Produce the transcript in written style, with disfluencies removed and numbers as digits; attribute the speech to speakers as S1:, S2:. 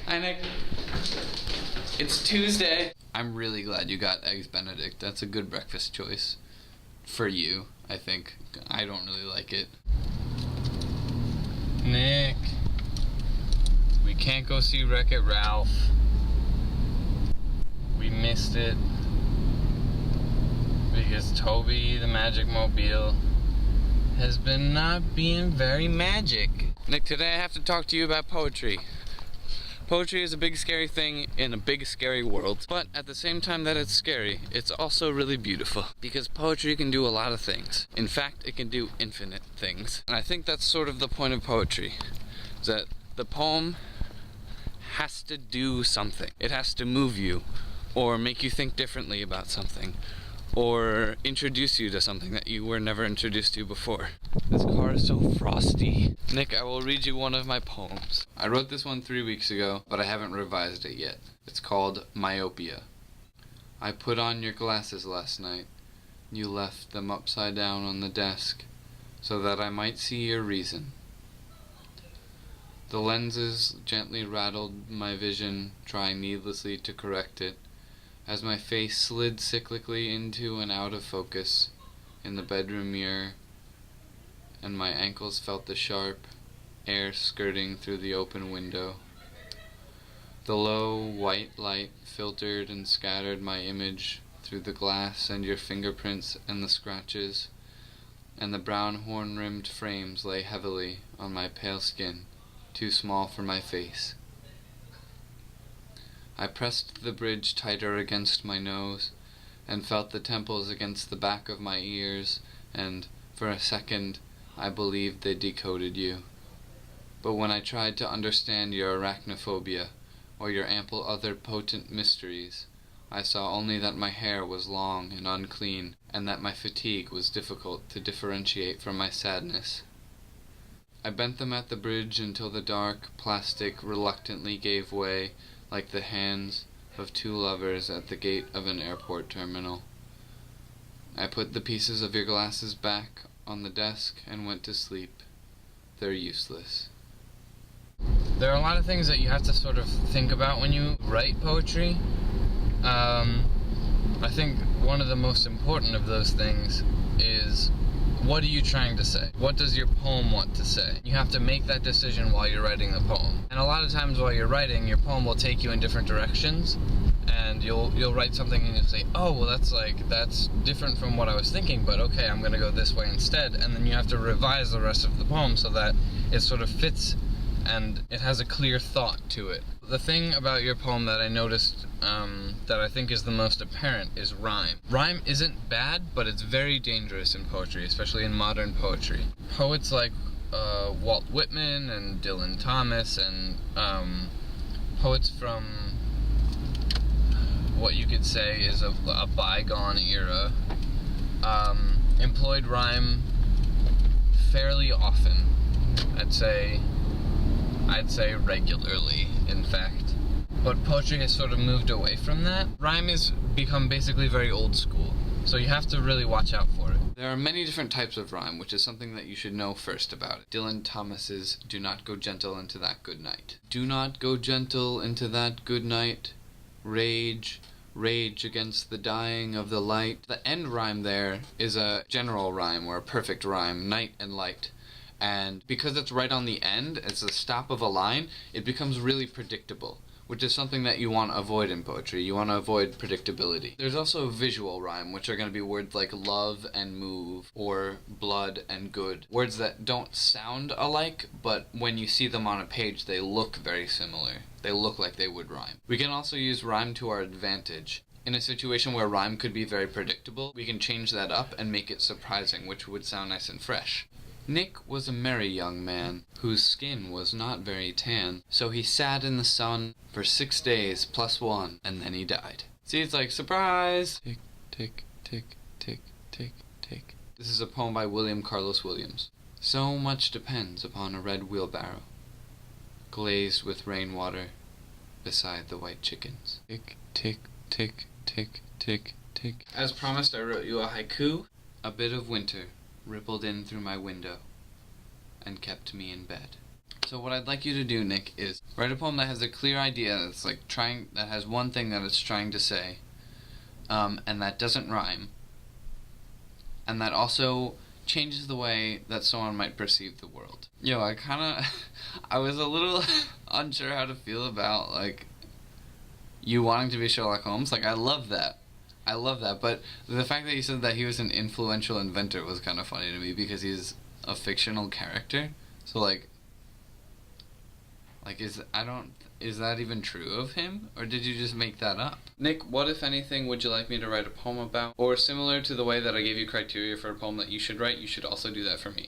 S1: Hi, Nick. It's Tuesday. I'm really glad you got Eggs Benedict. That's a good breakfast choice. For you, I think. I don't really like it. Nick. We can't go see Wreck-It Ralph. We missed it. Because Toby, the Magic Mobile, has been not being very magic. Nick, today I have to talk to you about poetry. Poetry is a big scary thing in a big scary world, but at the same time that it's scary, it's also really beautiful, because poetry can do a lot of things. In fact, it can do infinite things. And I think that's sort of the point of poetry, is that the poem has to do something. It has to move you, or make you think differently about something, or introduce you to something that you were never introduced to before. This car is so frosty. Nick, I will read you one of my poems. I wrote this one 3 weeks ago, but I haven't revised it yet. It's called Myopia. I put on your glasses last night. You left them upside down on the desk, so that I might see your reason. The lenses gently rattled my vision, trying needlessly to correct it, as my face slid cyclically into and out of focus in the bedroom mirror, and my ankles felt the sharp air skirting through the open window. The low, white light filtered and scattered my image through the glass and your fingerprints and the scratches, and the brown horn-rimmed frames lay heavily on my pale skin, too small for my face. I pressed the bridge tighter against my nose, and felt the temples against the back of my ears, and, for a second, I believed they decoded you. But when I tried to understand your arachnophobia, or your ample other potent mysteries, I saw only that my hair was long and unclean, and that my fatigue was difficult to differentiate from my sadness. I bent them at the bridge until the dark plastic reluctantly gave way, like the hands of two lovers at the gate of an airport terminal. I put the pieces of your glasses back on the desk and went to sleep. They're useless. There are a lot of things that you have to sort of think about when you write poetry. I think one of the most important of those things is, what are you trying to say? What does your poem want to say? You have to make that decision while you're writing the poem. And a lot of times while you're writing, your poem will take you in different directions, and you'll write something and you'll say, oh, well that's different from what I was thinking, but okay, I'm gonna go this way instead. And then you have to revise the rest of the poem so that it sort of fits and it has a clear thought to it. The thing about your poem that I noticed that I think is the most apparent is rhyme. Rhyme isn't bad, but it's very dangerous in poetry, especially in modern poetry. Poets like Walt Whitman and Dylan Thomas and poets from what you could say is a bygone era employed rhyme fairly often. I'd say regularly, in fact. But poetry has sort of moved away from that. Rhyme has become basically very old school, so you have to really watch out for it. There are many different types of rhyme, which is something that you should know first about it. Dylan Thomas's "Do not go gentle into that good night." Do not go gentle into that good night. Rage, rage against the dying of the light. The end rhyme there is a general rhyme, or a perfect rhyme, night and light. And because it's right on the end, it's the stop of a line, it becomes really predictable, which is something that you want to avoid in poetry. You want to avoid predictability. There's also visual rhyme, which are going to be words like love and move, or blood and good. Words that don't sound alike, but when you see them on a page, they look very similar. They look like they would rhyme. We can also use rhyme to our advantage. In a situation where rhyme could be very predictable, we can change that up and make it surprising, which would sound nice and fresh. Nick was a merry young man, whose skin was not very tan, so he sat in the sun for 6 days plus 1, and then he died. See, it's like, surprise! Tick, tick, tick, tick, tick, tick. This is a poem by William Carlos Williams. So much depends upon a red wheelbarrow, glazed with rainwater, beside the white chickens. Tick, tick, tick, tick, tick, tick. As promised, I wrote you a haiku. A bit of winter rippled in through my window and kept me in bed. So what I'd like you to do, Nick, is write a poem that has a clear idea, that's like that has one thing that it's trying to say, and that doesn't rhyme, and that also changes the way that someone might perceive the world. Yo, I was a little unsure how to feel about, like, you wanting to be Sherlock Holmes. Like, I love that, but the fact that you said that he was an influential inventor was kind of funny to me, because he's a fictional character, so, is that even true of him? Or did you just make that up? Nick, what, if anything, would you like me to write a poem about? Or similar to the way that I gave you criteria for a poem that you should write, you should also do that for me.